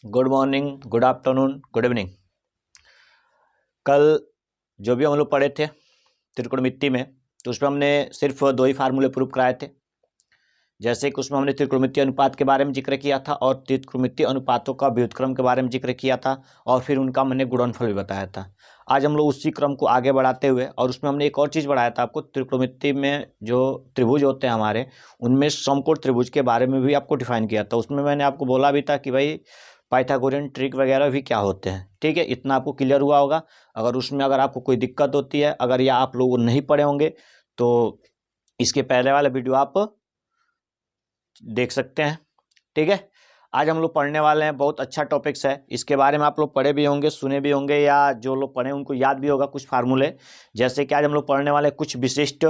Good morning, good afternoon, good evening. कल जो भी हम लोग पढ़े थे त्रिकोणमिति में, तो उसमें हमने सिर्फ 2 ही फार्मूले प्रूव कराए थे। जैसे कि उसमें हमने त्रिकोणमितीय अनुपात के बारे में जिक्र किया था और त्रिकोणमितीय अनुपातों का व्युत्क्रम के बारे में जिक्र किया था और फिर उनका मैंने गुणनफल भी बताया था। आज हम लोग उसी क्रम को आगे बढ़ाते हुए और उसमें हमने एक और चीज़ बढ़ाया था आपको, त्रिकोणमिति में जो त्रिभुज होते हैं हमारे, उनमें समकोण त्रिभुज के बारे में भी आपको डिफाइन किया था। उसमें मैंने आपको बोला भी था कि भाई पाइथागोरियन ट्रिक वगैरह भी क्या होते हैं। ठीक है, इतना आपको क्लियर हुआ होगा। अगर आपको कोई दिक्कत होती है, अगर या आप लोग नहीं पढ़े होंगे, तो इसके पहले वाला वीडियो आप देख सकते हैं। ठीक है, आज हम लोग पढ़ने वाले हैं, बहुत अच्छा टॉपिक्स है। इसके बारे में आप लोग पढ़े भी होंगे, सुने भी होंगे, या जो लोग पढ़े उनको याद भी होगा कुछ फार्मूले। जैसे कि आज हम लोग पढ़ने वाले कुछ विशिष्ट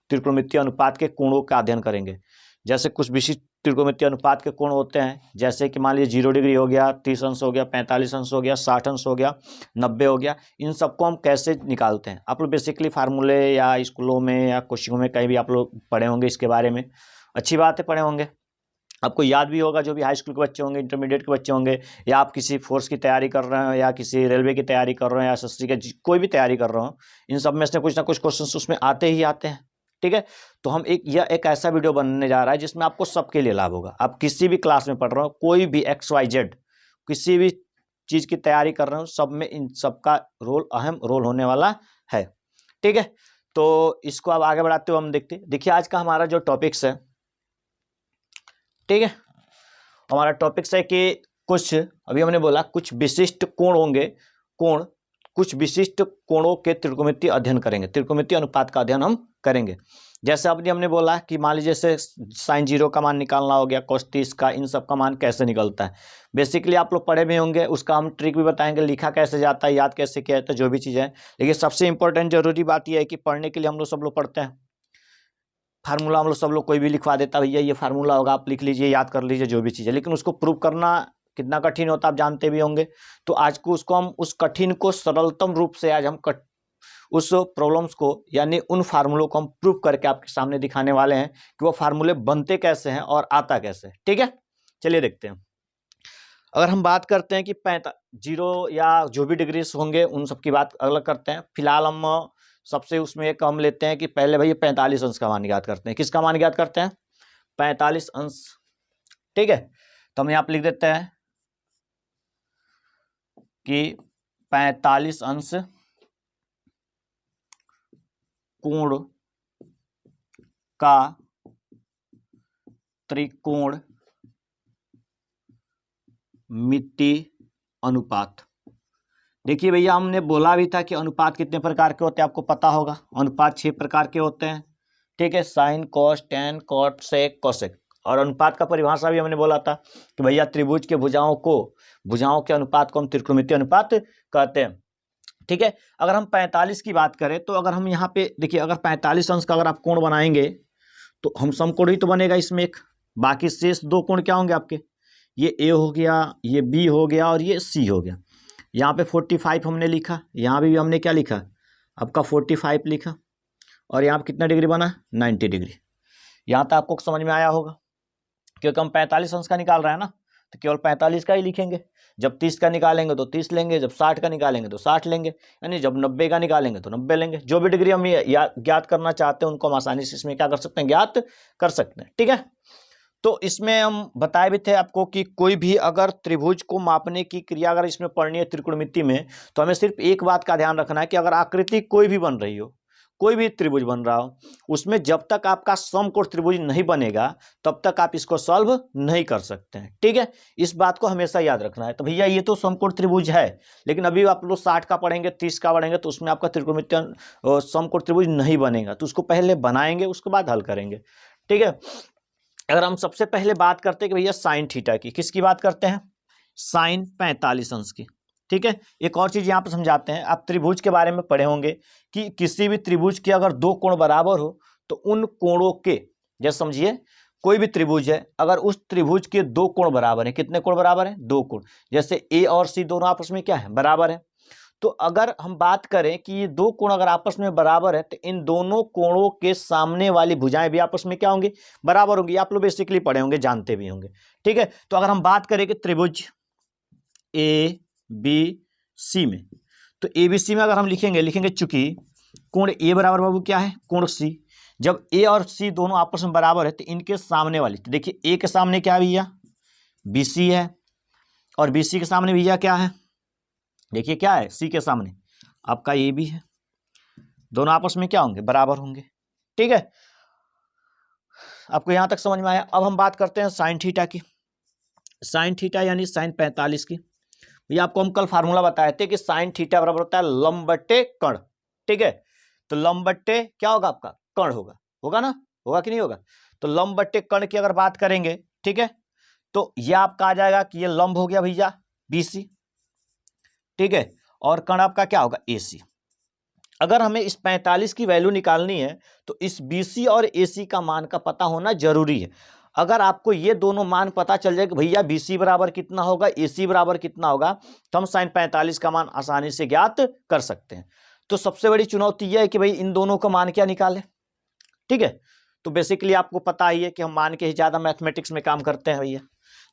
त्रिकोणमितीय अनुपात के कोणों का अध्ययन करेंगे। जैसे कुछ विशिष्ट त्रिकोणमितीय अनुपात के कोण होते हैं, जैसे कि मान लीजिए 0 डिग्री हो गया, 30 अंश हो गया, 45 अंश हो गया, 60 अंश हो गया, 90 हो गया। इन सबको हम कैसे निकालते हैं, आप लोग बेसिकली फार्मूले या स्कूलों में या कोचिंगों में कहीं भी आप लोग पढ़े होंगे इसके बारे में। अच्छी बात है, पढ़े होंगे, आपको याद भी होगा। जो भी हाई स्कूल के बच्चे होंगे, इंटरमीडिएट के बच्चे होंगे, या आप किसी फोर्स की तैयारी कर रहे हो, या किसी रेलवे की तैयारी कर रहे हो, या एसएससी के कोई भी तैयारी कर रहे हो, इन सब में से कुछ ना कुछ क्वेश्चन उसमें आते ही आते हैं। ठीक है, तो हम यह एक ऐसा वीडियो बनने जा रहा है जिसमें आपको सबके लिए लाभ होगा। आप किसी भी क्लास में पढ़ रहे हो, कोई भी XYZ किसी भी चीज़ की तैयारी कर रहे हो, सब में इन सबका अहम रोल होने वाला है। ठीक है, तो इसको अब आगे बढ़ाते हुए हम देखिए आज का हमारा जो टॉपिक्स है, ठीक है, हमारा टॉपिक्स है कि कुछ, अभी हमने बोला कुछ विशिष्ट कोण होंगे, कुछ विशिष्ट कोणों के त्रिकोणमितीय अध्ययन करेंगे, त्रिकोणमितीय अनुपात का अध्ययन हम करेंगे। जैसे अभी हमने बोला कि मान लीजिए जैसे sin 0 का मान निकालना हो गया, cos 30 का, इन सब का मान कैसे निकलता है बेसिकली आप लोग पढ़े भी होंगे। उसका हम ट्रिक भी बताएंगे, लिखा कैसे जाता है, याद कैसे किया जाता है, जो भी चीज़ है। लेकिन सबसे इंपॉर्टेंट जरूरी बात यह है कि पढ़ने के लिए हम लोग सब लोग पढ़ते हैं। फार्मूला हम लोग सब लोग कोई भी लिखवा देता है, भैया ये फार्मूला होगा, आप लिख लीजिए, याद कर लीजिए, जो भी चीज़ है। लेकिन उसको प्रूव करना कितना कठिन होता है आप जानते भी होंगे। तो आज को उसको हम उस कठिन को सरलतम रूप से आज हम उस प्रॉब्लम्स को, यानी उन फार्मूलों को हम प्रूव करके आपके सामने दिखाने वाले हैं कि वो फार्मूले बनते कैसे हैं और आता कैसे है। ठीक है, चलिए देखते हैं। अगर हम बात करते हैं कि 0 या जो भी डिग्रीज होंगे उन सब की बात अलग करते हैं। फिलहाल हम सबसे उसमें एक हम लेते हैं कि पहले भाई 45 अंश का मान ज्ञात करते हैं। किसका मान ज्ञात करते हैं? 45 अंश। ठीक है, तो हम यहाँ पे लिख देते हैं कि 45 अंश कोण का त्रिकोणमितीय अनुपात। देखिए भैया, हमने बोला भी था कि अनुपात कितने प्रकार के होते हैं, आपको पता होगा। अनुपात 6 प्रकार के होते हैं। ठीक है, साइन, कॉस, टेन, कॉट, सेक, कोसेक। और अनुपात का परिभाषा भी हमने बोला था कि भैया त्रिभुज के भुजाओं के अनुपात को हम त्रिकोणमितीय अनुपात कहते हैं। ठीक है, अगर हम 45 की बात करें तो अगर हम यहाँ पे देखिए, अगर 45 अंश का अगर आप कोण बनाएंगे तो हम समकोण ही तो बनेगा इसमें एक। बाकी शेष 2 कोण क्या होंगे आपके? ये ए हो गया, ये बी हो गया और ये सी हो गया। यहाँ पे 45 हमने लिखा, यहाँ भी हमने क्या लिखा? आपका 45 लिखा। और यहाँ पे कितना डिग्री बना? 90 डिग्री। यहाँ तक आपको समझ में आया होगा, क्योंकि हम 45 अंश का निकाल रहे हैं ना, तो केवल 45 का ही लिखेंगे। जब 30 का निकालेंगे तो 30 लेंगे, जब 60 का निकालेंगे तो 60 लेंगे, यानी जब 90 का निकालेंगे तो 90 लेंगे। जो भी डिग्री हम ज्ञात करना चाहते हैं उनको हम आसानी से इसमें क्या कर सकते हैं? ज्ञात कर सकते हैं। ठीक है, तो इसमें हम बताए भी थे आपको कि कोई भी अगर त्रिभुज को मापने की क्रिया अगर इसमें पढ़नी है त्रिकोणमिति में, तो हमें सिर्फ एक बात का ध्यान रखना है कि अगर आकृति कोई भी बन रही हो, कोई भी त्रिभुज बन रहा हो, उसमें जब तक आपका समकोण त्रिभुज नहीं बनेगा तब तक आप इसको सॉल्व नहीं कर सकते हैं। ठीक है, इस बात को हमेशा याद रखना है। तो भैया ये तो समकोण त्रिभुज है, लेकिन अभी आप लोग 60 का पढ़ेंगे, 30 का पढ़ेंगे, तो उसमें आपका त्रिकोणमितीय समकोण त्रिभुज नहीं बनेगा। तो उसको पहले बनाएंगे, उसके बाद हल करेंगे। ठीक है, अगर हम सबसे पहले बात करते हैं कि भैया साइन थीटा की, किसकी बात करते हैं? साइन 45 अंश की। ठीक है, एक और चीज यहाँ पर समझाते हैं। आप त्रिभुज के बारे में पढ़े होंगे कि किसी भी त्रिभुज के अगर 2 कोण बराबर हो तो उन कोणों के, जैसे समझिए कोई भी त्रिभुज है, अगर उस त्रिभुज के 2 कोण बराबर हैं, कितने कोण बराबर हैं? 2 कोण। जैसे ए और सी दोनों आपस में क्या है? बराबर है। तो अगर हम बात करें कि ये दो कोण अगर आपस में बराबर है तो इन दोनों कोणों के सामने वाली भुजाएं भी आपस में क्या होंगी, बराबर होंगी। आप लोग बेसिकली पढ़े होंगे, जानते भी होंगे, ठीक है। तो अगर हम बात करें कि त्रिभुज ए बी सी में, तो ए बी सी में अगर हम लिखेंगे चूंकि कोण ए बराबर बाबू क्या है, कोण सी। जब ए और सी दोनों आपस में बराबर है तो इनके सामने वाली, तो देखिए ए के सामने क्या भैया, बी सी है, और बी सी के सामने भैया क्या है, देखिए क्या है, सी के सामने आपका ए बी है। दोनों आपस में क्या होंगे, बराबर होंगे, ठीक है। आपको यहां तक समझ में आया। अब हम बात करते हैं साइन थीटा की। साइन थीटा यानी साइन 45 की। भैया आपको हम कल फार्मूला बताए थे कि साइन थीटा बराबर होता है लंब बट्टे कर्ण, ठीक है। तो लंब बट्टे क्या होगा, आपका कर्ण होगा, होगा ना, होगा कि नहीं होगा। तो लंब बट्टे कर्ण की अगर बात करेंगे, ठीक है, तो यह आपका आ जाएगा कि ये लंब हो गया भैया BC, ठीक है, और कर्ण आपका क्या होगा, AC। अगर हमें इस 45 की वैल्यू निकालनी है तो इस BC और AC का मान का पता होना जरूरी है। अगर आपको ये दोनों मान पता चल जाए कि भैया BC बराबर कितना होगा, AC बराबर कितना होगा, तो हम साइन 45 का मान आसानी से ज्ञात कर सकते हैं। तो सबसे बड़ी चुनौती यह है कि भाई इन दोनों का मान क्या निकालें, ठीक है। तो बेसिकली आपको पता ही है कि हम मान के ही ज्यादा मैथमेटिक्स में काम करते हैं भैया।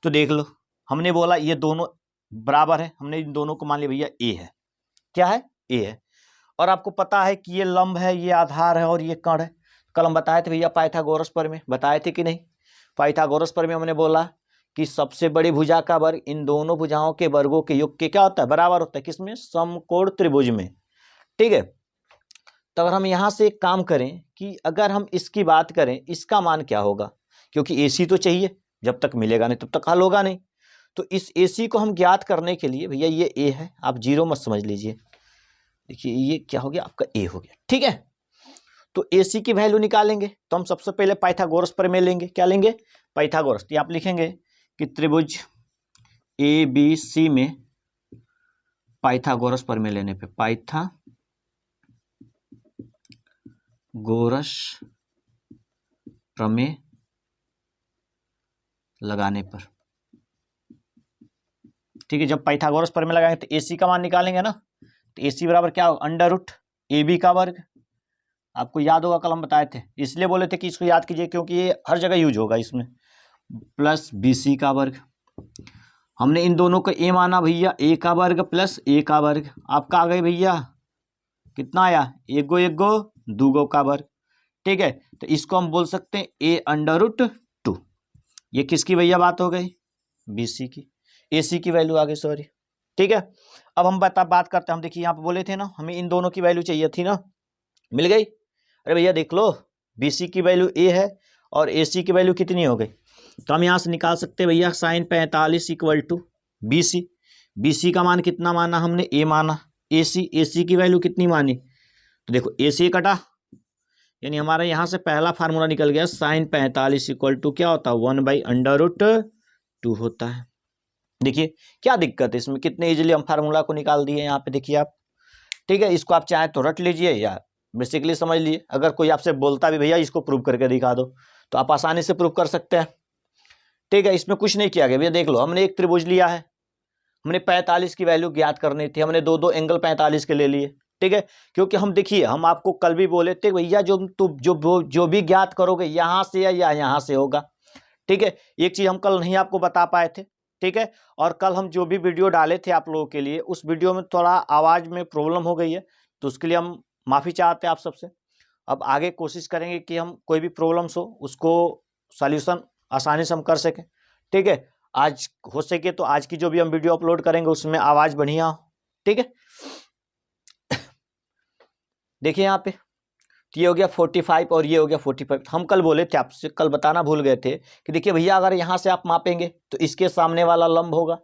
तो देख लो, हमने बोला ये दोनों बराबर है, हमने इन दोनों को मान लिया भैया ए है, क्या है, ए है, और आपको पता है कि ये लंब है, ये आधार है और ये कर्ण है। कल हम बताए थे भैया पाइथागोरस प्रमेय, बताए थे कि नहीं। पाइथागोरस प्रमेय हमने बोला कि सबसे बड़ी भुजा का वर्ग इन दोनों भुजाओं के वर्गों के योग के क्या होता है, बराबर होता है, किसमें, समकोण त्रिभुज में, ठीक है। तो अगर हम यहां से एक काम करें कि अगर हम इसकी बात करें, इसका मान क्या होगा, क्योंकि AC तो चाहिए, जब तक मिलेगा नहीं तब तक हल होगा नहीं। तो इस AC को हम ज्ञात करने के लिए भैया ये A है, आप जीरो मत समझ लीजिए, देखिए ये क्या हो गया, आपका A हो गया, ठीक है। तो AC की वैल्यू निकालेंगे तो हम सबसे पहले पाइथागोरस प्रमेय लेंगे, क्या लेंगे, पाइथागोरस। तो आप लिखेंगे कि त्रिभुज ABC में पाइथागोरस प्रमेय लेने पे, पाइथागोरस प्रमेय लगाने पर, ठीक है। जब पाइथागोरस प्रमेय लगाएंगे तो AC का मान निकालेंगे ना, तो AC बराबर क्या होगा, अंडर रूट AB का वर्ग। आपको याद होगा कल हम बताए थे, इसलिए बोले थे कि इसको याद कीजिए क्योंकि ये हर जगह यूज होगा इसमें, प्लस BC का वर्ग। हमने इन दोनों को A माना भैया, A का वर्ग प्लस A का वर्ग, आपका आ गए भैया कितना आया, एक गो दूगो का वर्ग, ठीक है। तो इसको हम बोल सकते हैं A अंडर रूट 2। ये किसकी भैया बात हो गई, BC की। AC की वैल्यू आ गई, सॉरी, ठीक है। अब हम बात करते हैं, हम देखिए यहाँ पे बोले थे ना हमें इन दोनों की वैल्यू चाहिए थी ना, मिल गई। अरे भैया देख लो, BC की वैल्यू A है और AC की वैल्यू कितनी हो गई, तो हम यहाँ से निकाल सकते हैं भैया sine 45 equal to BC। BC का मान कितना माना हमने, A माना, AC की वैल्यू कितनी मानी, तो देखो AC कटा, यानी हमारा यहाँ से पहला फार्मूला निकल गया, साइन 45 इक्वल टू क्या होता है, 1/√2 होता है। देखिए क्या दिक्कत है इसमें, कितने इजीली हम फार्मूला को निकाल दिए यहाँ पे, देखिए आप, ठीक है। इसको आप चाहे तो रट लीजिए या बेसिकली समझ लिए। अगर कोई आपसे बोलता भी भैया इसको प्रूव करके दिखा दो, तो आप आसानी से प्रूव कर सकते हैं, ठीक है। इसमें कुछ नहीं किया गया भैया, देख लो हमने एक त्रिभुज लिया है, हमने 45 की वैल्यू ज्ञात करनी थी, हमने दो एंगल 45 के ले लिए, ठीक है। क्योंकि हम देखिए, हम आपको कल भी बोले थे भैया जो भी ज्ञात करोगे यहाँ से या यहाँ से होगा, ठीक है। एक चीज हम कल नहीं आपको बता पाए थे, ठीक है। और कल हम जो भी वीडियो डाले थे आप लोगों के लिए, उस वीडियो में थोड़ा आवाज में प्रॉब्लम हो गई है, तो उसके लिए हम माफी चाहते हैं आप सबसे। अब आगे कोशिश करेंगे कि हम कोई भी प्रॉब्लम्स हो उसको सॉल्यूशन आसानी से हम कर सकें, ठीक है। आज हो सके तो आज की जो भी हम वीडियो अपलोड करेंगे उसमें आवाज बढ़िया हो, ठीक है। देखिए यहाँ पे, तो ये हो गया 45 और ये हो गया 45। हम कल बोले थे आपसे, कल बताना भूल गए थे कि देखिए भैया अगर यहाँ से आप मापेंगे तो इसके सामने वाला लंब होगा,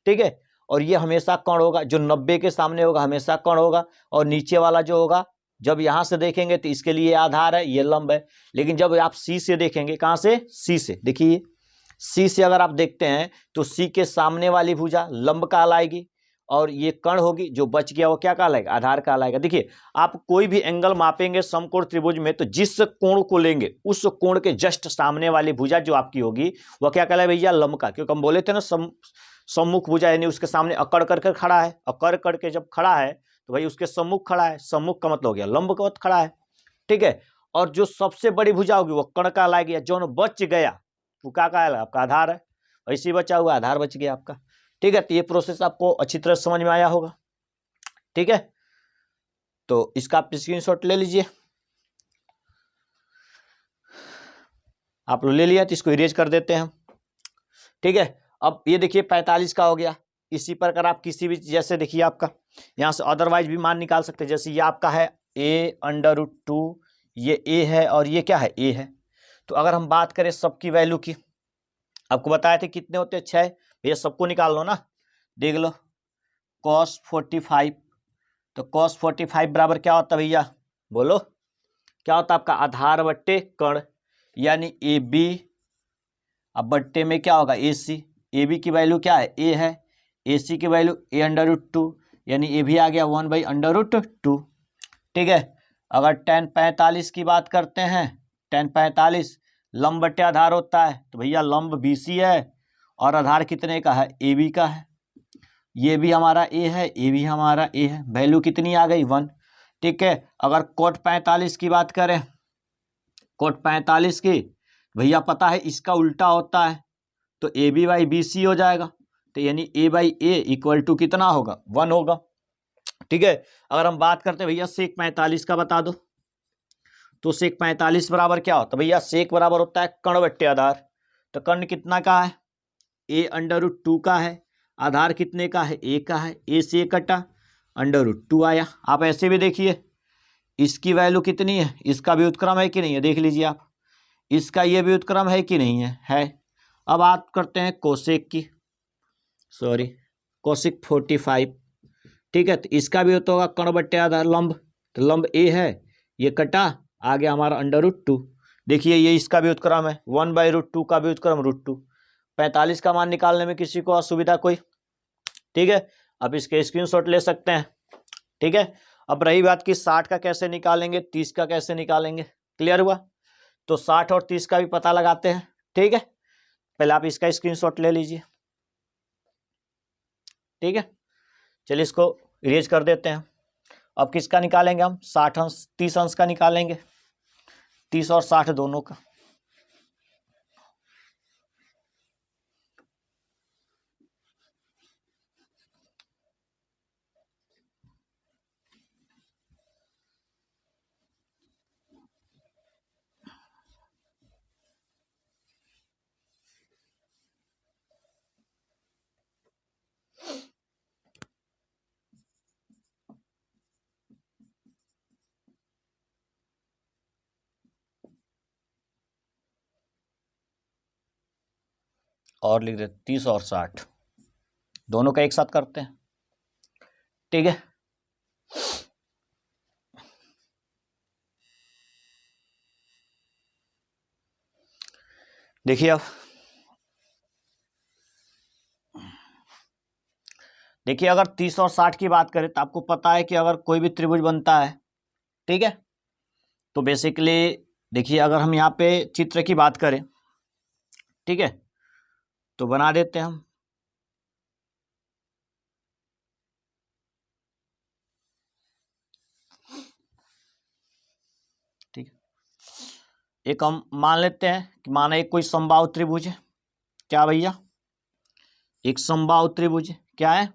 ठीक है, और ये हमेशा कर्ण होगा, जो 90 के सामने होगा हमेशा कर्ण होगा, और नीचे वाला जो होगा जब यहाँ से देखेंगे तो इसके लिए आधार है, ये लंब है। लेकिन जब आप C से देखेंगे, कहाँ से, C से, देखिए C से अगर आप देखते हैं तो C के सामने वाली भुजा लंब कहलाएगी, और ये कर्ण होगी, जो बच गया वो क्या कहलाएगा, आधार कहलाएगा। देखिए आप कोई भी एंगल मापेंगे समकोण त्रिभुज में, तो जिस कोण को लेंगे उस कोण के जस्ट सामने वाली भुजा जो आपकी होगी वह क्या कहलाएगी भैया, लंब का। क्योंकि हम बोले थे ना सम्मुख भुजा यानी उसके सामने अकड़ करके खड़ा है, अकड़ करके जब खड़ा है तो भाई उसके सम्मुख खड़ा है, सम्मुख का मतलब हो गया लंबवत खड़ा है, ठीक है। और जो सबसे बड़ी भुजा होगी वो कर्ण कहलाएगी, जो बच गया वो क्या कहलाएगा, आपका आधार है, वैसे बचा हुआ आधार बच गया आपका, ठीक है। तो ये प्रोसेस आपको अच्छी तरह समझ में आया होगा, ठीक है। तो इसका आप स्क्रीनशॉट ले लीजिए, आप लोग ले लिया तो इसको इरेज कर देते हैं, ठीक है। अब ये देखिए 45 का हो गया। इसी प्रकार आप किसी भी, जैसे देखिए आपका यहाँ से अदरवाइज भी मान निकाल सकते हैं, जैसे ये आपका है a√2, ये a है और ये क्या है a है। तो अगर हम बात करें सबकी वैल्यू की, आपको बताए थे कितने होते हैं 6, भैया सबको निकाल लो ना, देख लो cos 45, तो cos 45 बराबर क्या होता है भैया, बोलो क्या होता है आपका आधार बट्टे कर्ण, यानी ए बी, अब बट्टे में क्या होगा ए सी, ए बी की वैल्यू क्या है ए है, ए सी की वैल्यू a√2, यानी ए भी आ गया 1/√2, ठीक है। अगर tan 45 की बात करते हैं, tan 45 लंब बट्टे आधार होता है, तो भैया लंब BC है और आधार कितने का है, ए बी का है, ये भी हमारा ए है, ये भी हमारा ए है, वैल्यू कितनी आ गई 1, ठीक है। अगर cot 45 की बात करें, cot 45 की भैया पता है इसका उल्टा होता है, तो A B by B C हो जाएगा, तो यानी A by A equal to कितना होगा 1 होगा, ठीक है। अगर हम बात करते हैं भैया सेक 45 का बता दो, तो सेक 45 बराबर क्या होता है भैया, सेक बराबर होता है कर्ण बट्टे आधार, तो कर्ण कितना का है a√2 का है, आधार कितने का है a का है, a से कटा √2 आया। आप ऐसे भी देखिए इसकी वैल्यू कितनी है, इसका भी उत्क्रम है कि नहीं है, देख लीजिए आप, इसका ये भी उत्क्रम है कि नहीं है। अब बात करते हैं कोसेक की, सॉरी कोसेक 45, ठीक है। तो इसका भी होता होगा कर्ण बट्टे आधार लंब, तो लंब ए है, ये कटा आ गया हमारा √2, देखिए ये इसका भी उत्क्रम है 1/√2 का भी उत्क्रम √2, 45 का मान निकालने में किसी को असुविधा कोई, ठीक है। अब इसके स्क्रीनशॉट ले सकते हैं, ठीक है। अब रही बात कि 60 का कैसे निकालेंगे, 30 का कैसे निकालेंगे, क्लियर हुआ। तो 60 और 30 का भी पता लगाते हैं, ठीक है। पहले आप इसका स्क्रीनशॉट ले लीजिए, ठीक है। चलिए इसको इरेज कर देते हैं। अब किसका निकालेंगे हम, 60 अंश 30 अंश का निकालेंगे, 30 और 60 दोनों का, और लिख देते 30 और 60 दोनों का एक साथ करते हैं, ठीक है। देखिए अब देखिए अगर 30 और 60 की बात करें तो आपको पता है कि अगर कोई भी त्रिभुज बनता है, ठीक है, तो बेसिकली देखिए अगर हम यहाँ पे चित्र की बात करें, ठीक है, तो बना देते हैं हम, ठीक है। एक हम मान लेते हैं कि माना एक कोई समबाहु त्रिभुज है, क्या भैया, एक समबाहु त्रिभुज क्या है,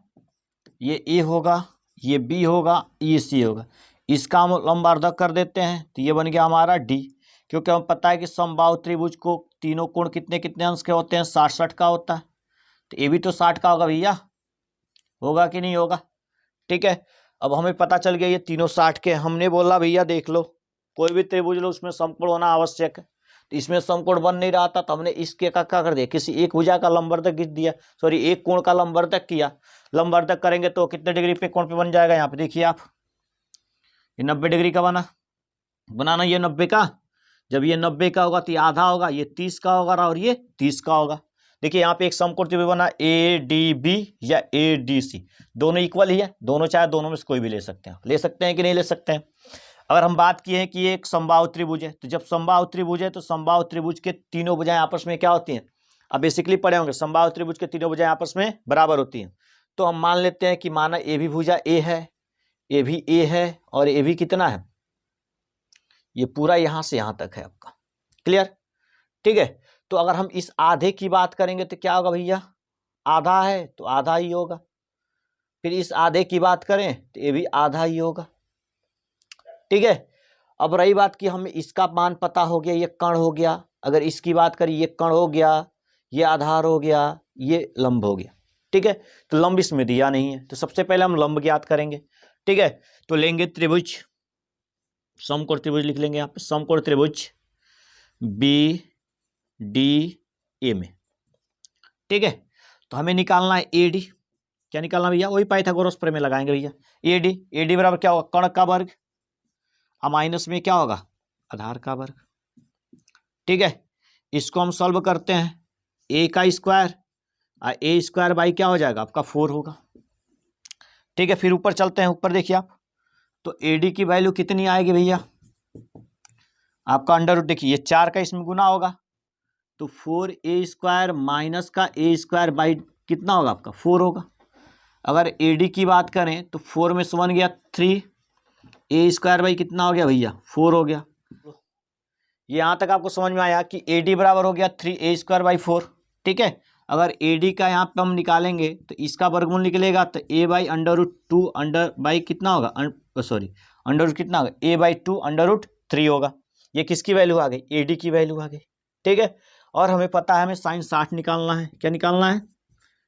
ये ए होगा, ये बी होगा, ये सी होगा, इसका हम लंबार्धक कर देते हैं, तो ये बन गया हमारा डी, क्योंकि हमें पता है कि समबाहु त्रिभुज को तीनों कोण कितने कितने अंश के होते हैं, 60-60 का होता है, तो ये भी तो 60 का होगा भैया, होगा कि नहीं होगा, ठीक है। अब हमें पता चल गया ये तीनों 60 के, हमने बोला भैया देख लो कोई भी त्रिभुज लो उसमें समकोण होना आवश्यक है, तो इसमें समकोण बन नहीं रहा था, तो हमने इसके का क्या कर दिया, किसी एक भुजा का लंबवर्धक खींच दिया, सॉरी एक कोण का लंबवर्धक किया, लंबवर्धक करेंगे तो कितने डिग्री पे कोण पे बन जाएगा, यहाँ पे देखिए आप, ये 90 डिग्री का बनाना ये 90 का, जब ये 90 का होगा तो ये आधा होगा, ये 30 का होगा और ये 30 का होगा। देखिए यहाँ पे एक समकोण त्रिभुज बना ADB या ADC, दोनों इक्वल ही है, दोनों चाहे दोनों में से कोई भी ले सकते हैं कि नहीं ले सकते हैं। अगर हम बात किए हैं कि ये एक समबाहु त्रिभुज है, तो जब समबाहु त्रिभुज है तो समबाहु त्रिभुज के तीनों भुजाएं आपस में क्या होती हैं, अब बेसिकली पढ़े होंगे समबाहु त्रिभुज के तीनों भुजाएं आपस में बराबर होती हैं। तो हम मान लेते हैं कि माना ए भी भुजा ए है, ए भी ए है, और ए भी कितना है, ये पूरा यहां से यहां तक है आपका। क्लियर? ठीक है। तो अगर हम इस आधे की बात करेंगे तो क्या होगा भैया, आधा है तो आधा ही होगा। फिर इस आधे की बात करें तो ये भी आधा ही होगा। ठीक है। अब रही बात कि हमें इसका मान पता हो गया, ये कर्ण हो गया। अगर इसकी बात करें, ये कर्ण हो गया, ये आधार हो गया, ये लंब हो गया। ठीक है। तो लंब इसमें दिया नहीं है, तो सबसे पहले हम लंब ज्ञात करेंगे। ठीक है। तो लेंगे त्रिभुज, समकोण त्रिभुज लिख लेंगे यहाँ पे, समकोण त्रिभुज बी डी ए में। ठीक है। तो हमें निकालना है ए डी। क्या निकालना भैया, वही पाइथागोरस प्रमेय लगाएंगे भैया। ए डी बराबर क्या होगा, कर्ण का वर्ग, माइनस में क्या होगा, आधार का वर्ग। ठीक है। इसको हम सॉल्व करते हैं, ए का स्क्वायर, ए स्क्वायर बाई क्या हो जाएगा आपका 4 होगा। ठीक है। फिर ऊपर चलते हैं, ऊपर देखिए आप, तो ए डी की वैल्यू कितनी आएगी भैया आपका, अंडर रूट, देखिए ये 4 का इसमें गुना होगा, तो 4a स्क्वायर माइनस का ए स्क्वायर बाई कितना होगा आपका 4 होगा। अगर ए डी की बात करें तो 4 में से 1 गया 3, ए स्क्वायर बाई कितना हो गया भैया 4 हो गया। यहाँ तक आपको समझ में आया कि ए डी बराबर हो गया 3a स्क्वायर बाई 4। ठीक है। अगर ए डी का यहाँ पे हम निकालेंगे तो इसका वर्गमूल निकलेगा, तो a by under root 2 under by कितना होगा, अंडर रूट कितना होगा, ए बाई 2 अंडर रूट 3 होगा। ये किसकी वैल्यू आ गई, ए डी की वैल्यू आ गई। ठीक है। और हमें पता है हमें साइन 60 निकालना है। क्या निकालना है,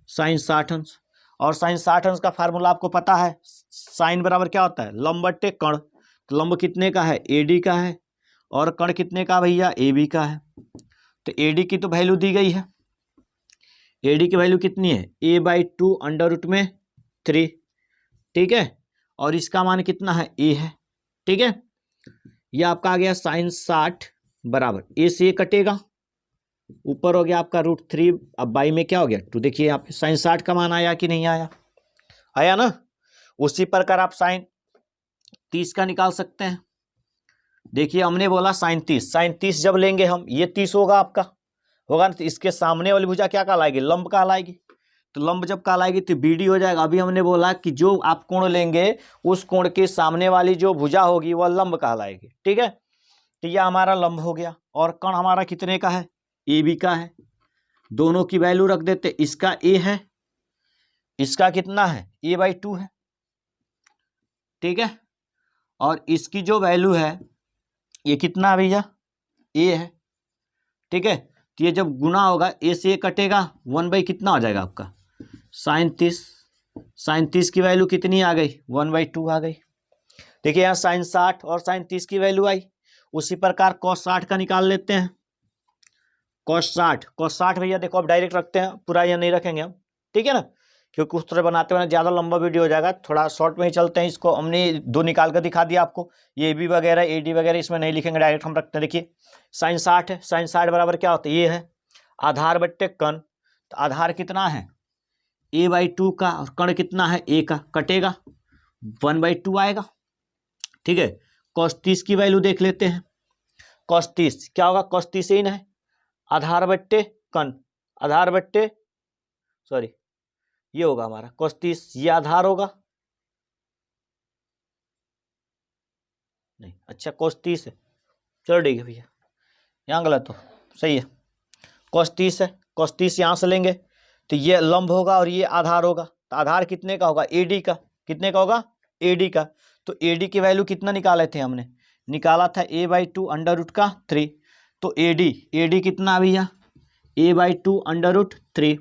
साइन 60 अंश। और साइन 60 अंश का फार्मूला आपको पता है, साइन बराबर क्या होता है, लंब बट्टे कर्ण। तो लंब कितने का है, ए डी का है, और कर्ण कितने का भैया, ए बी का है। तो ए डी की तो वैल्यू दी गई है, ए डी की वैल्यू कितनी है, ए बाई 2 अंडर रूट में 3। ठीक है। और इसका मान कितना है, ए है। ठीक है। यह आपका आ गया साइन 60 बराबर, ए से ए कटेगा, ऊपर हो गया आपका √3, अब बाई में क्या हो गया 2। देखिए यहाँ पे साइन 60 का मान आया कि नहीं आया, आया ना। उसी प्रकार आप साइन 30 का निकाल सकते हैं। देखिए हमने बोला साइन 30, साइन 30 जब लेंगे हम, ये 30 होगा आपका, होगा ना, तो इसके सामने वाली भुजा क्या कहलाएगी, लंब कहलाएगी। तो लंब जब कहलाएगी तो बी डी हो जाएगा। अभी हमने बोला कि जो आप कोण लेंगे उस कोण के सामने वाली जो भुजा होगी वह लंब कहलाएगी। ठीक है। तो यह हमारा लंब हो गया। और कर्ण हमारा कितने का है, ए बी का है। दोनों की वैल्यू रख देते, इसका ए है, इसका कितना है, ए बाई 2 है। ठीक है। और इसकी जो वैल्यू है ये कितना है भैया, ए है। ठीक है। तो ये जब गुना होगा, ए से ए कटेगा, 1 बाई कितना हो जाएगा आपका साइन 30। साइन 30 की वैल्यू कितनी आ गई, 1/2 आ गई। देखिए यहाँ साइन 60 और साइन 30 की वैल्यू आई। उसी प्रकार कॉस 60 का निकाल लेते हैं। कॉस 60 भैया देखो अब डायरेक्ट रखते हैं, पूरा यह नहीं रखेंगे हम। ठीक है ना, क्योंकि उस तरह बनाते हुए ज़्यादा लंबा वीडियो हो जाएगा, थोड़ा शॉर्ट में ही चलते हैं। इसको हमने 2 निकाल कर दिखा दिया आपको, ये बी वगैरह ए डी वगैरह इसमें नहीं लिखेंगे, डायरेक्ट हम रखते हैं। देखिए साइन 60 है, साइन 60 बराबर क्या होता है, ये है आधार बट्टे कर्ण। तो आधार कितना है, ए बाई 2 का, और कर्ण कितना है, ए का, कटेगा 1/2 आएगा। ठीक है। कॉस 30 की वैल्यू देख लेते हैं। कॉस 30 क्या होगा, कॉस 30 इन है, आधार बट्टे कर्ण, आधार बट्टे सॉरी ये होगा हमारा cos 30, ये आधार होगा नहीं, अच्छा cos 30 है, चलो ठीक है भैया, यहाँ गलत हो, सही है, cos 30 है, cos 30 यहाँ से लेंगे तो ये लंब होगा और ये आधार होगा। तो आधार कितने का होगा, AD का, कितने का होगा, AD का। तो AD की वैल्यू कितना निकाले थे हमने, निकाला था a बाई 2 अंडर रूट का 3। तो AD कितना भैया, a बाई 2 अंडर रूट 3।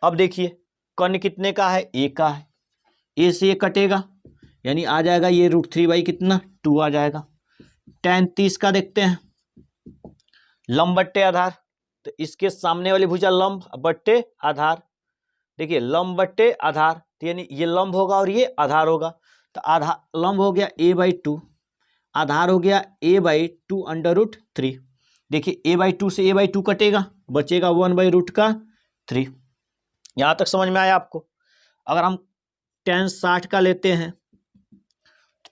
अब देखिए कर्ण कितने का है, ए का है, ए से ये कटेगा, यानी आ जाएगा ये √3 बाई कितना 2 आ जाएगा। tan 30 का देखते हैं, लंब बट्टे आधार, तो इसके सामने वाली भुजा लंब बट्टे आधार। देखिए लंब बट्टे आधार, तो यानी ये लंब होगा और ये आधार होगा। तो आधार लंब हो गया a बाई 2, आधार हो गया a बाई 2 अंडर रूट 3। देखिए a बाई 2 से a बाई 2 कटेगा, बचेगा 1/√3। यहाँ तक समझ में आया आपको। अगर हम tan 60 का लेते हैं,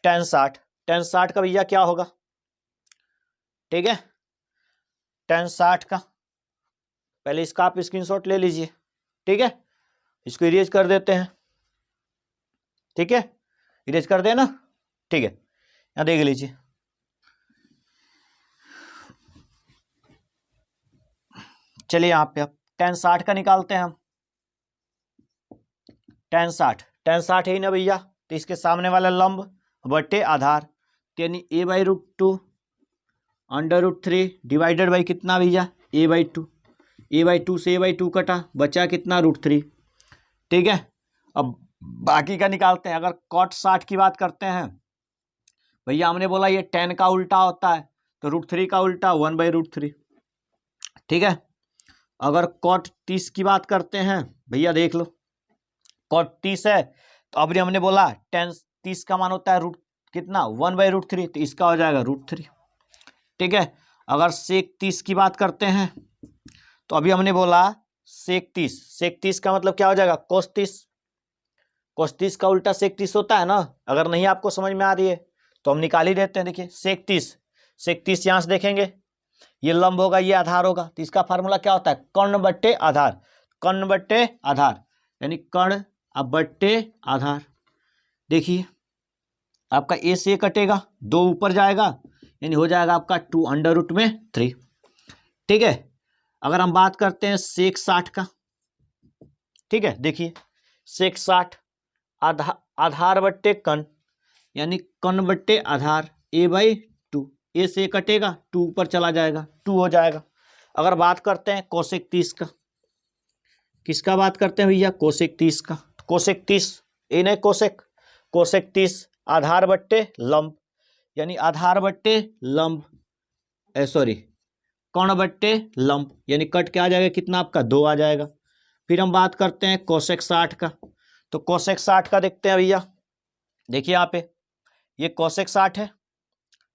tan 60 का भैया क्या होगा, ठीक है, tan 60 का पहले इसका आप स्क्रीनशॉट ले लीजिए, ठीक है। इसको इरेज कर देते हैं, ठीक है, इरेज कर देना, ठीक है। यहाँ देख लीजिए, चलिए यहाँ पे अब tan 60 का निकालते हैं हम। tan 60 है ना भैया, तो इसके सामने वाला लंब बटे आधार, यानी a/√2 √3 डिवाइडेड बाई कितना भैया, a/2। a/2 से a/2 कटा, बचा कितना, √3, ठीक है। अब बाकी का निकालते हैं। अगर cot 60 की बात करते हैं भैया, हमने बोला ये tan का उल्टा होता है, तो √3 का उल्टा 1/√3, ठीक है। अगर cot 30 की बात करते हैं भैया, देख लो cot 30 है, तो अभी हमने बोला tan 30 का मान होता है रूट कितना, 1/√3, तो इसका हो जाएगा √3, ठीक है। अगर sec 30 की बात करते हैं, तो अभी हमने बोला sec 30 का मतलब क्या हो जाएगा, cos 30 का उल्टा sec 30 होता है ना। अगर नहीं आपको समझ में आ रही है तो हम निकाल ही देते हैं। देखिए sec 30 यहाँ से देखेंगे, ये लंब होगा, ये आधार होगा, तो इसका फार्मूला क्या होता है, कर्ण बट्टे आधार, कर्ण बट्टे आधार, यानी कर्ण अब बट्टे आधार। देखिए आपका a से कटेगा, 2 ऊपर जाएगा, यानी हो जाएगा आपका 2 √3, ठीक है। अगर हम बात करते हैं sec 60 का, ठीक है, देखिए sec 60 आधार बट्टे कर्ण, यानी कर्ण बट्टे आधार, a/2, a से कटेगा, 2 ऊपर चला जाएगा, 2 हो जाएगा। अगर बात करते हैं cosec 30 का, किसका बात करते हैं भैया, cosec 30 का, cosec 30 ए नहीं cosec 30 आधार बट्टे लंब, यानी आधार बट्टे लंब, सॉरी कर्ण बट्टे लंब, यानी कट क्या आ जाएगा, कितना आपका 2 आ जाएगा। फिर हम बात करते हैं cosec 60 का, तो cosec 60 का देखते हैं भैया, देखिए यहाँ पे ये cosec 60 है,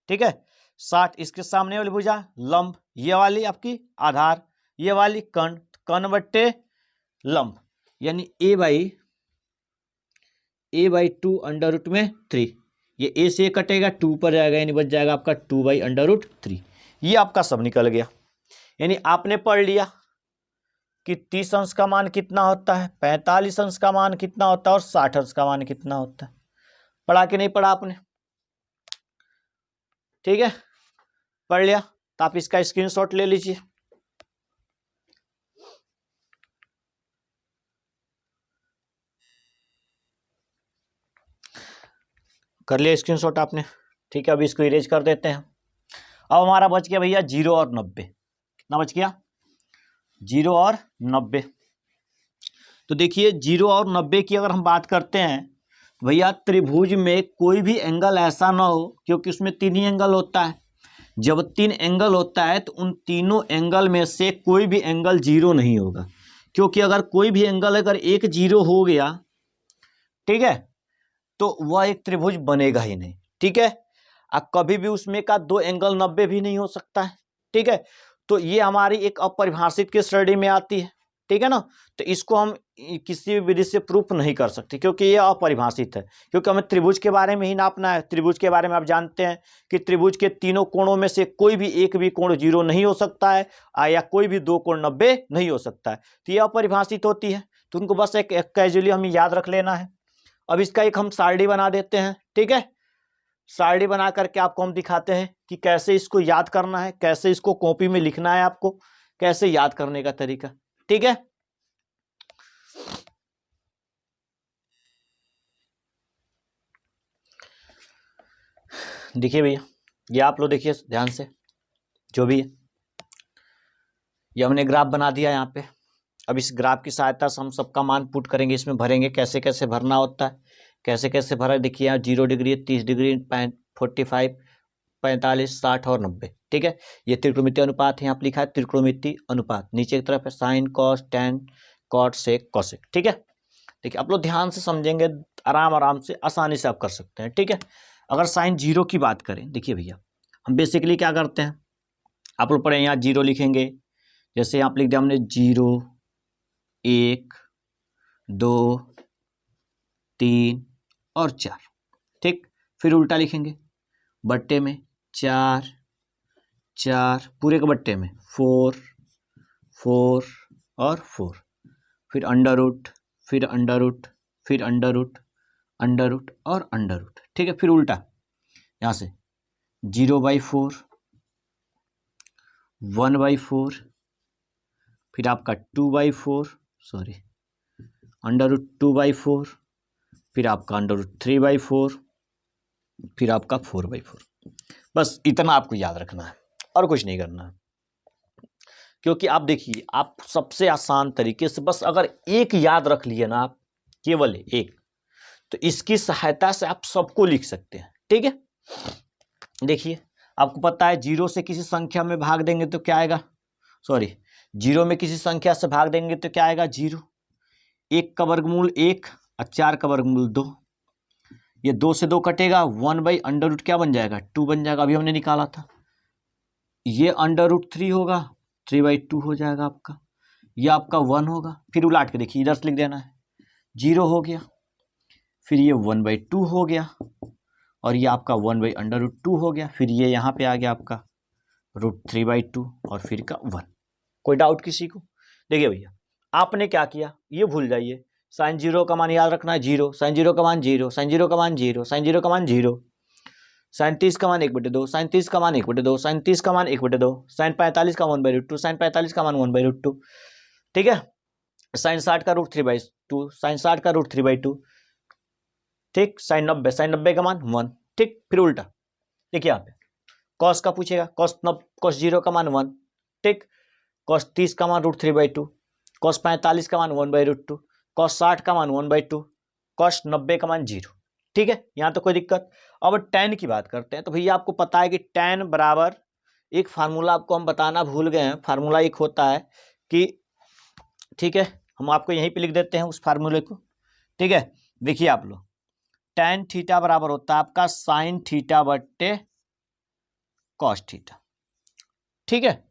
ठीक है। 60 इसके सामने वाली भुजा लंब, ये वाली आपकी आधार, ये वाली कर्ण, कर्ण बट्टे लंब, यानी a/2 √3, ये a से कटेगा, 2 पर जाएगा, यानी बच जाएगा आपका 2/√3। ये आपका सब निकल गया। यानी आपने पढ़ लिया कि 30 अंश का मान कितना होता है, 45 अंश का मान कितना होता है, और 60 अंश का मान कितना होता है। पढ़ा कि नहीं पढ़ा आपने, ठीक है, पढ़ लिया, तो आप इसका स्क्रीनशॉट ले लीजिए। कर लिया स्क्रीनशॉट आपने, ठीक है। अब इसको इरेज कर देते हैं। अब हमारा बच गया भैया 0 और 90, कितना बच गया, 0 और 90। तो देखिए 0 और 90 की अगर हम बात करते हैं भैया, त्रिभुज में कोई भी एंगल ऐसा ना हो, क्योंकि उसमें 3 ही एंगल होता है। जब 3 एंगल होता है तो उन तीनों एंगल में से कोई भी एंगल 0 नहीं होगा, क्योंकि अगर कोई भी एंगल अगर एक 0 हो गया, ठीक है, तो वह एक त्रिभुज बनेगा ही नहीं, ठीक है। अब कभी भी उसमें का 2 एंगल 90 भी नहीं हो सकता है, ठीक है। तो ये हमारी एक अपरिभाषित की श्रेणी में आती है, ठीक है ना। तो इसको हम किसी भी विधि से प्रूफ नहीं कर सकते, क्योंकि ये अपरिभाषित है, क्योंकि हमें त्रिभुज के बारे में ही नापना है। त्रिभुज के बारे में आप जानते हैं कि त्रिभुज के तीनों कोणों में से कोई भी एक भी कोण 0 नहीं हो सकता है, या कोई भी 2 कोण 90 नहीं हो सकता है। तो ये अपरिभाषित होती है, तो उनको बस एक कैजुअली हमें याद रख लेना है। अब इसका एक हम सारणी बना देते हैं, ठीक है। सारणी बना करके आपको हम दिखाते हैं कि कैसे इसको याद करना है, कैसे इसको कॉपी में लिखना है, आपको कैसे याद करने का तरीका, ठीक है। देखिए भैया, ये आप लोग देखिए ध्यान से, जो भी है ये हमने ग्राफ बना दिया यहाँ पे। अब इस ग्राफ की सहायता से हम सबका मान पुट करेंगे, इसमें भरेंगे, कैसे कैसे भरना होता है, कैसे कैसे भरा। देखिए यहाँ 0 डिग्री, 30 डिग्री, 45, 45, 60 और 90, ठीक है। ये त्रिकोणमितीय अनुपात है, यहाँ पे लिखा है त्रिकोणमितीय अनुपात, नीचे की तरफ है sine cos tan cot sec cosec, ठीक है। देखिए आप लोग ध्यान से समझेंगे, आराम से आसानी से आप कर सकते हैं, ठीक है। अगर साइन 0 की बात करें, देखिए भैया हम बेसिकली क्या करते हैं, आप लोग पढ़े यहाँ 0 लिखेंगे, जैसे यहाँ पे लिख दिया हमने 0, 1, 2, 3 और 4, ठीक। फिर उल्टा लिखेंगे, बट्टे में 4, 4 पूरे के बट्टे में 4, 4 और 4, फिर अंडर रूट, फिर अंडर रूट, फिर अंडर रूट, अंडर रूट और अंडर रूट। ठीक है, फिर उल्टा यहाँ से 0/4, 1/4, फिर आपका 2/4, सॉरी अंडर रूट 2/4, फिर आपका अंडर रूट 3/4, फिर आपका 4/4। बस इतना आपको याद रखना है और कुछ नहीं करना है, क्योंकि आप देखिए आप सबसे आसान तरीके से बस अगर एक याद रख लिए ना आप, केवल एक, तो इसकी सहायता से आप सबको लिख सकते हैं। ठीक है, देखिए आपको पता है 0 से किसी संख्या में भाग देंगे तो क्या आएगा, सॉरी 0 में किसी संख्या से भाग देंगे तो क्या आएगा 0, 1 का वर्गमूल 1 और 4 का वर्गमूल 2, ये 2 से 2 कटेगा, 1/√, क्या बन जाएगा 2 बन जाएगा, अभी हमने निकाला था। ये √3 होगा, 3/2 हो जाएगा आपका, ये आपका 1 होगा, फिर उलाट के देखिए इधर से लिख देना है, 0 हो गया, फिर ये 1/2 हो गया, और ये आपका 1/√2 हो गया, फिर ये यहाँ पे आ गया आपका √3/2 और फिर का 1। कोई डाउट किसी को? देखिए भैया आपने क्या किया ये भूल जाइए, साइन 0 का मान याद रखना है 0, साइन 0 का मान 0, साइन 0 का मान 0, साइन 0 का मान 0, साइन 30 का मान 1/2, साइन 30 का मान 1/2, साइन 30 का मान 1/2, साइन 45 का 1/2, साइन 45 का मान 1/2। ठीक है, साइन 60 का √3/2, साइन 60 का √3/2। ठीक, साइन 90, साइन 90 का मान 1। ठीक, फिर उल्टा देखिए यहाँ पे कॉस का पूछेगा, कॉस 0 का मान 1। ठीक, कॉस 30 का मान √3/2, कॉस 45 का मान 1/2, कॉस 60 का मान 1/2, कॉस 90 का मान 0। ठीक है, यहाँ तो कोई दिक्कत। अब tan की बात करते हैं, तो भैया आपको पता है कि tan बराबर, एक फार्मूला आपको हम बताना भूल गए हैं, फार्मूला एक होता है कि, ठीक है हम आपको यहीं पे लिख देते हैं उस फार्मूले को। ठीक है, देखिए आप लोग tan थीटा बराबर होता है आपका साइन थीटा बट्टे कॉस थीटा। ठीक है,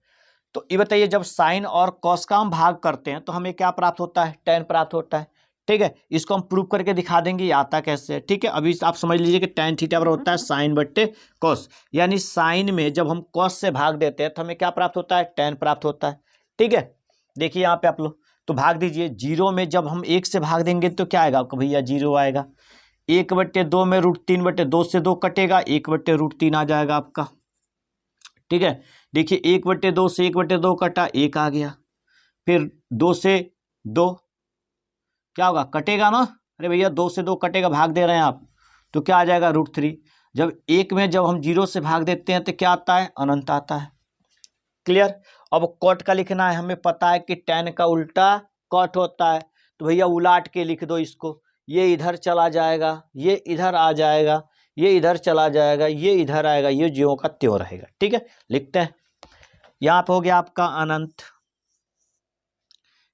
तो ये बताइए जब साइन और कॉस का हम भाग करते हैं तो हमें क्या प्राप्त होता है, tan प्राप्त होता है। ठीक है, इसको हम प्रूव करके दिखा देंगे ये आता कैसे है। ठीक है, अभी आप समझ लीजिए कि tan थीटा बराबर होता है साइन बट्टे कॉस, यानी साइन में जब हम कॉस से भाग देते हैं तो हमें क्या प्राप्त होता है, tan प्राप्त होता है। ठीक है, देखिए यहाँ पे आप लोग तो भाग दीजिए, 0 में जब हम 1 से भाग देंगे तो क्या आएगा आपका भैया 0 आएगा, 1/2 में √3/2 से 2 कटेगा, 1/√3 आ जाएगा आपका। ठीक है, देखिए 1/2 से 1/2 कटा, 1 आ गया, फिर 2 से 2 क्या होगा, कटेगा ना, अरे भैया 2 से 2 कटेगा, भाग दे रहे हैं आप, तो क्या आ जाएगा √3। जब 1 में जब हम 0 से भाग देते हैं तो क्या आता है, अनंत आता है। क्लियर। अब कॉट का लिखना है, हमें पता है कि tan का उल्टा कॉट होता है, तो भैया उलाट के लिख दो इसको, ये इधर चला जाएगा, ये इधर आ जाएगा, ये इधर चला जाएगा, ये इधर आएगा, ये ज्यों का त्यों रहेगा। ठीक है, लिखते हैं, यहाँ पे हो गया आपका अनंत,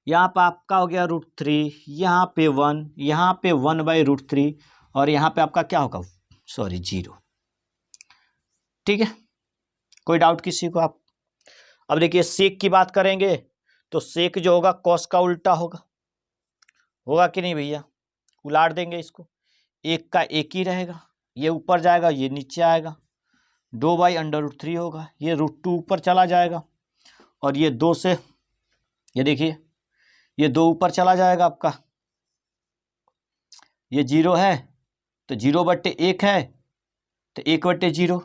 यहाँ पे आपका हो गया √3, यहाँ पे 1, यहाँ पे 1/√3, और यहाँ पे आपका क्या होगा, सॉरी 0। ठीक है, कोई डाउट किसी को? आप अब देखिए सेक की बात करेंगे तो सेक जो होगा कॉस का उल्टा होगा कि नहीं भैया, उलाट देंगे इसको, 1 का 1 ही रहेगा, ये ऊपर जाएगा ये नीचे आएगा, 2/√3 होगा, ये √2 ऊपर चला जाएगा, और ये 2 से, ये देखिए ये 2 ऊपर चला जाएगा आपका, ये 0 है तो 0/1 है तो 1/0,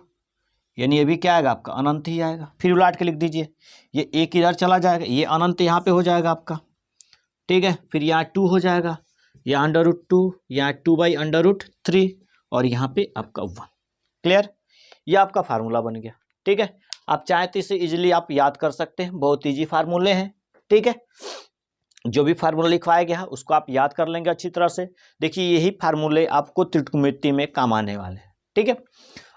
यानी ये भी क्या आएगा आपका अनंत ही आएगा। फिर उलाट के लिख दीजिए, ये 1 इधर चला जाएगा, ये अनंत यहाँ पे हो जाएगा आपका। ठीक है, फिर यहाँ 2 हो जाएगा, यहाँ √2, यहाँ 2/√3, और यहाँ पे आपका 1। क्लियर, ये आपका फार्मूला बन गया। ठीक है, आप चाहे तो इसे इजीली आप याद कर सकते हैं, बहुत ईजी फार्मूले हैं। ठीक है, जो भी फार्मूला लिखवाया गया है उसको आप याद कर लेंगे अच्छी तरह से। देखिए यही फार्मूले आपको त्रिकोणमिति में काम आने वाले हैं। ठीक है,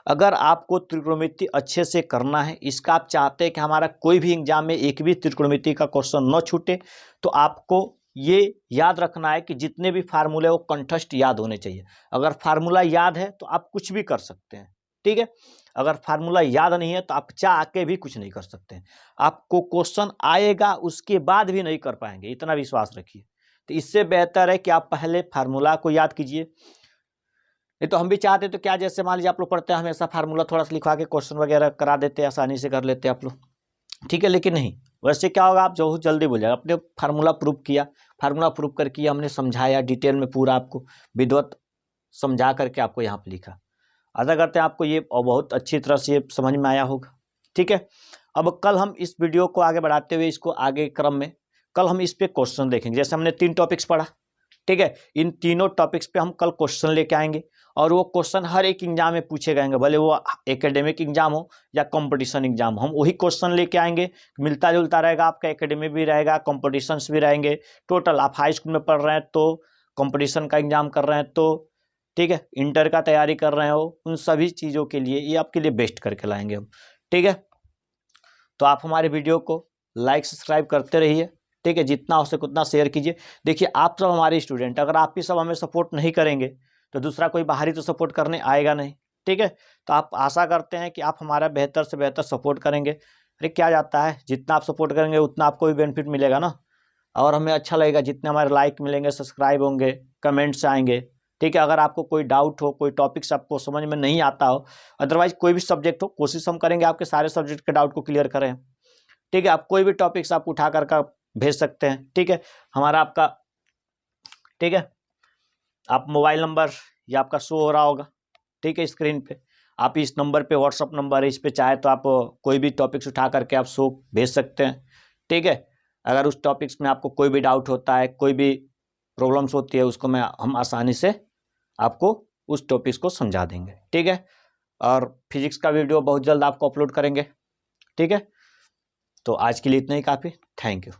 अगर आपको त्रिकोणमिति अच्छे से करना है, इसका आप चाहते हैं कि हमारा कोई भी एग्जाम में एक भी त्रिकोणमिति का क्वेश्चन न छूटे, तो आपको ये याद रखना है कि जितने भी फार्मूले वो कंठस्थ याद होने चाहिए। अगर फार्मूला याद है तो आप कुछ भी कर सकते हैं। ठीक है, अगर फार्मूला याद नहीं है तो आप चाह के भी कुछ नहीं कर सकते हैं, आपको क्वेश्चन आएगा उसके बाद भी नहीं कर पाएंगे, इतना विश्वास रखिए। तो इससे बेहतर है कि आप पहले फार्मूला को याद कीजिए। नहीं तो हम भी चाहते तो क्या, जैसे मान लीजिए आप लोग पढ़ते हैं हमेशा फार्मूला थोड़ा सा लिखवा के क्वेश्चन वगैरह करा देते, आसानी से कर लेते आप लोग। ठीक है, लेकिन नहीं, वैसे क्या होगा, आप जो जल्दी भूल जाएगा। अपने फार्मूला प्रूफ किया, फार्मूला प्रूफ करके हमने समझाया डिटेल में पूरा, आपको विधिवत समझा करके आपको यहाँ पे लिखा। आशा करते हैं आपको ये बहुत अच्छी तरह से समझ में आया होगा। ठीक है, अब कल हम इस वीडियो को आगे बढ़ाते हुए इसको आगे क्रम में कल हम इस पे क्वेश्चन देखेंगे। जैसे हमने 3 टॉपिक्स पढ़ा, ठीक है, इन तीनों टॉपिक्स पे हम कल क्वेश्चन लेके आएंगे और वो क्वेश्चन हर एक एग्जाम में पूछे जाएंगे, भले वो एकेडमिक एग्जाम हो या कंपटीशन एग्जाम हो, हम वही क्वेश्चन लेके आएंगे। मिलता जुलता रहेगा, आपका एकेडमिक भी रहेगा, कंपटीशंस भी रहेंगे। टोटल आप हाई स्कूल में पढ़ रहे हैं तो, कंपटीशन का एग्जाम कर रहे हैं तो, ठीक है, इंटर का तैयारी कर रहे हो, उन सभी चीज़ों के लिए ये आपके लिए बेस्ट करके लाएंगे हम। ठीक है, तो आप हमारे वीडियो को लाइक सब्सक्राइब करते रहिए। ठीक है, जितना हो सके उतना शेयर कीजिए। देखिए आप सब हमारे स्टूडेंट, अगर आप ही सब हमें सपोर्ट नहीं करेंगे तो दूसरा कोई बाहरी तो सपोर्ट करने आएगा नहीं। ठीक है, तो आप आशा करते हैं कि आप हमारा बेहतर से बेहतर सपोर्ट करेंगे। अरे क्या जाता है, जितना आप सपोर्ट करेंगे उतना आपको भी बेनिफिट मिलेगा ना, और हमें अच्छा लगेगा। जितने हमारे लाइक मिलेंगे, सब्सक्राइब होंगे, कमेंट्स आएंगे। ठीक है, अगर आपको कोई डाउट हो, कोई टॉपिक्स आपको समझ में नहीं आता हो, अदरवाइज कोई भी सब्जेक्ट हो, कोशिश हम करेंगे आपके सारे सब्जेक्ट के डाउट को क्लियर करें। ठीक है, आप कोई भी टॉपिक्स आप उठा कर का भेज सकते हैं। ठीक है, हमारा आपका, ठीक है, आप मोबाइल नंबर ये आपका शो हो रहा होगा, ठीक है, स्क्रीन पे। आप इस नंबर पे, व्हाट्सअप नंबर है, इस पे चाहे तो आप कोई भी टॉपिक्स उठा करके आप शो भेज सकते हैं। ठीक है, अगर उस टॉपिक्स में आपको कोई भी डाउट होता है, कोई भी प्रॉब्लम्स होती है, उसको हम आसानी से आपको उस टॉपिक्स को समझा देंगे। ठीक है, और फिजिक्स का वीडियो बहुत जल्द आपको अपलोड करेंगे। ठीक है, तो आज के लिए इतना ही काफ़ी। Thank you.